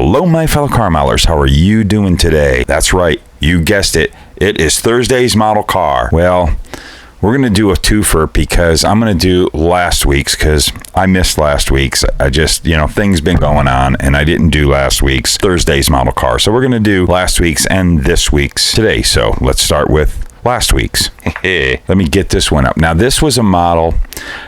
Hello, my fellow car modelers. How are you doing today? That's right. You guessed it. It is Thursday's model car. Well, we're going to do a twofer because I'm going to do last week's because I missed last week's. I just, things been going on and I didn't do last week's Thursday's model car. So we're going to do last week's and this week's today. So let's start with last week's. Let me get this one up. Now, this was a model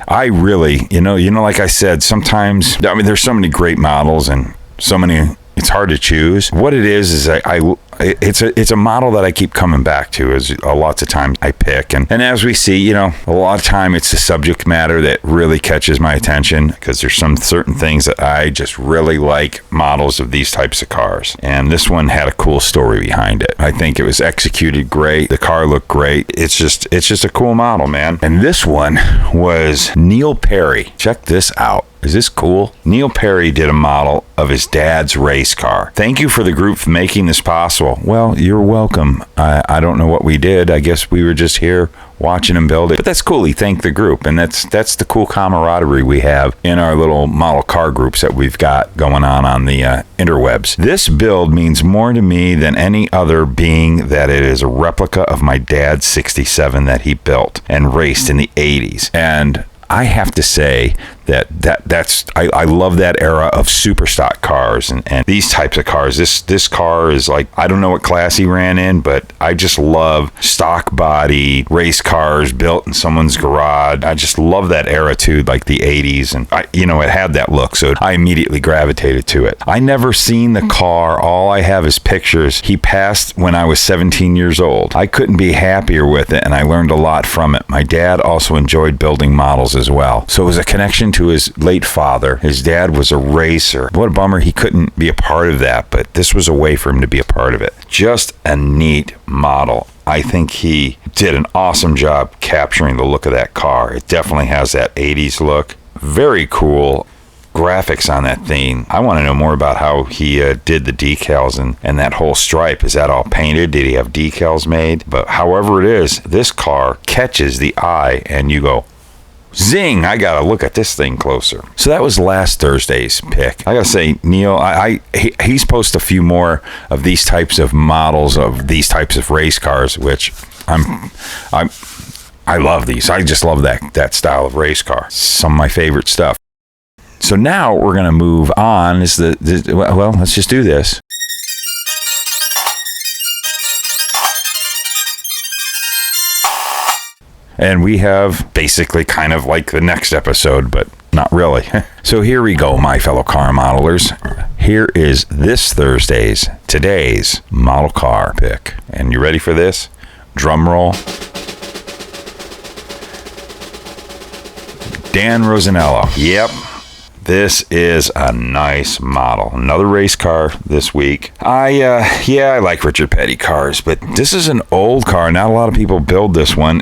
I really, like I said, sometimes, there's so many great models and so many, it's hard to choose. What it is it's a model that I keep coming back to as lots of times I pick. And as we see, a lot of time it's the subject matter that really catches my attention because there's some certain things that I just really like models of these types of cars. And this one had a cool story behind it. I think it was executed great. The car looked great. It's just a cool model, man. And this one was Neil Perry. Check this out. Is this cool? Neil Perry did a model of his dad's race car. Thank you for the group for making this possible. Well, you're welcome. I don't know what we did. I guess we were just here watching him build it. But that's cool. He thanked the group. And that's the cool camaraderie we have in our little model car groups that we've got going on the interwebs. This build means more to me than any other, being that it is a replica of my dad's 67 that he built and raced in the 80s. And I have to say that's I love that era of super stock cars and these types of cars. This car is like, I don't know what class he ran in, but I just love stock body race cars built in someone's garage. I just love that era too, like the 80s, and it had that look, so I immediately gravitated to it. I never seen the car. All I have is pictures. He passed when I was 17 years old. I couldn't be happier with it, and I learned a lot from it. My dad also enjoyed building models as well, so it was a connection to his late father. His dad was a racer. What a bummer he couldn't be a part of that, but this was a way for him to be a part of it. Just a neat model. I think he did an awesome job capturing the look of that car. It definitely has that 80s look. Very cool graphics on that thing. I want to know more about how he did the decals and that whole stripe. Is that all painted? Did he have decals made? But however it is, this car catches the eye and you go, zing, I gotta look at this thing closer. So that was last Thursday's pick. I gotta say, Neil, he's posted a few more of these types of models of these types of race cars, which I love these. I just love that style of race car. Some of my favorite stuff. So now we're gonna move on. Well, let's just do this. And we have basically kind of like the next episode, but not really. So here we go, my fellow car modelers. Here is this today's model car pick. And you ready for this? Drum roll. Dan Rosanello. Yep. This is a nice model. Another race car this week. I like Richard Petty cars, but this is an old car. Not a lot of people build this one.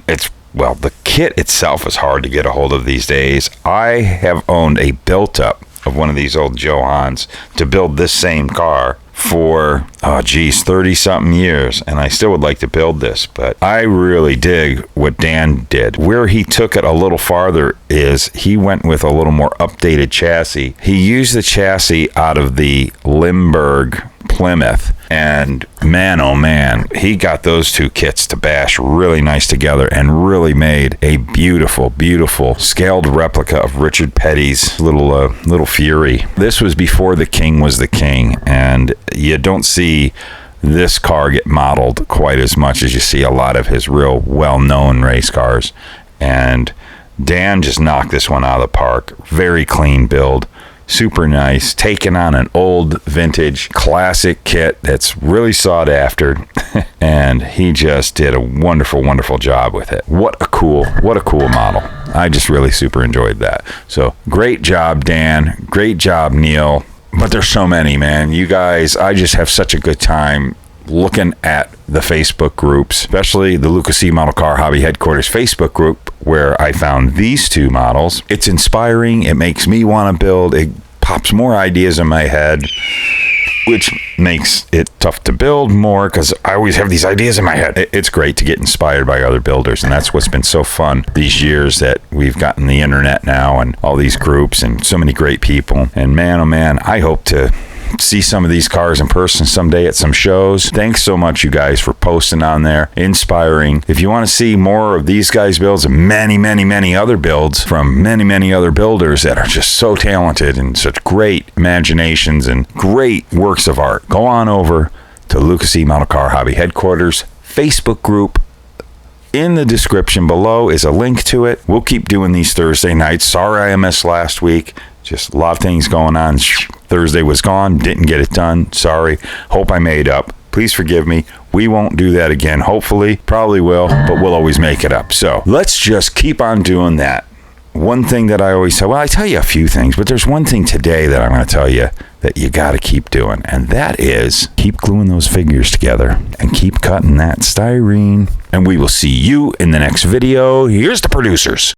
Well, the kit itself is hard to get a hold of these days. I have owned a built-up of one of these old Johans to build this same car for, 30-something years, and I still would like to build this, but I really dig what Dan did. Where he took it a little farther is he went with a little more updated chassis. He used the chassis out of the Limburg Plymouth, and man, oh man, he got those two kits to bash really nice together and really made a beautiful scaled replica of Richard Petty's little Fury. This was before the King was the king, and you don't see this car get modeled quite as much as you see a lot of his real well-known race cars. And Dan just knocked this one out of the park. Very clean build. Super nice, taking on an old vintage classic kit that's really sought after, and he just did a wonderful job with it. What a cool model. I just really super enjoyed that. So great job, Dan. Great job, Neil. But there's so many, man. You guys, I just have such a good time looking at the Facebook groups, especially the Luka C Model Car Hobby Headquarters Facebook group, where I found these two models. It's inspiring. It makes me want to build. It pops more ideas in my head, which makes it tough to build more because I always have these ideas in my head. It's great to get inspired by other builders, and that's what's been so fun these years that we've gotten the internet now and all these groups and so many great people. And man, oh man, I hope to see some of these cars in person someday at some shows. Thanks so much, you guys, for posting on there. Inspiring. If you want to see more of these guys' builds and many other builds from many other builders that are just so talented and such great imaginations and great works of art, go on over to Luka C Model Car Hobby Headquarters Facebook group. In the description below is a link to it. We'll keep doing these Thursday nights. Sorry I missed last week. Just a lot of things going on. Thursday was gone. Didn't get it done. Sorry. Hope I made up. Please forgive me. We won't do that again. Hopefully. Probably will. But we'll always make it up. So let's just keep on doing that. One thing that I always say, well, I tell you a few things, but there's one thing today that I'm going to tell you that you got to keep doing, and that is keep gluing those figures together and keep cutting that styrene. And we will see you in the next video. Here's the producers.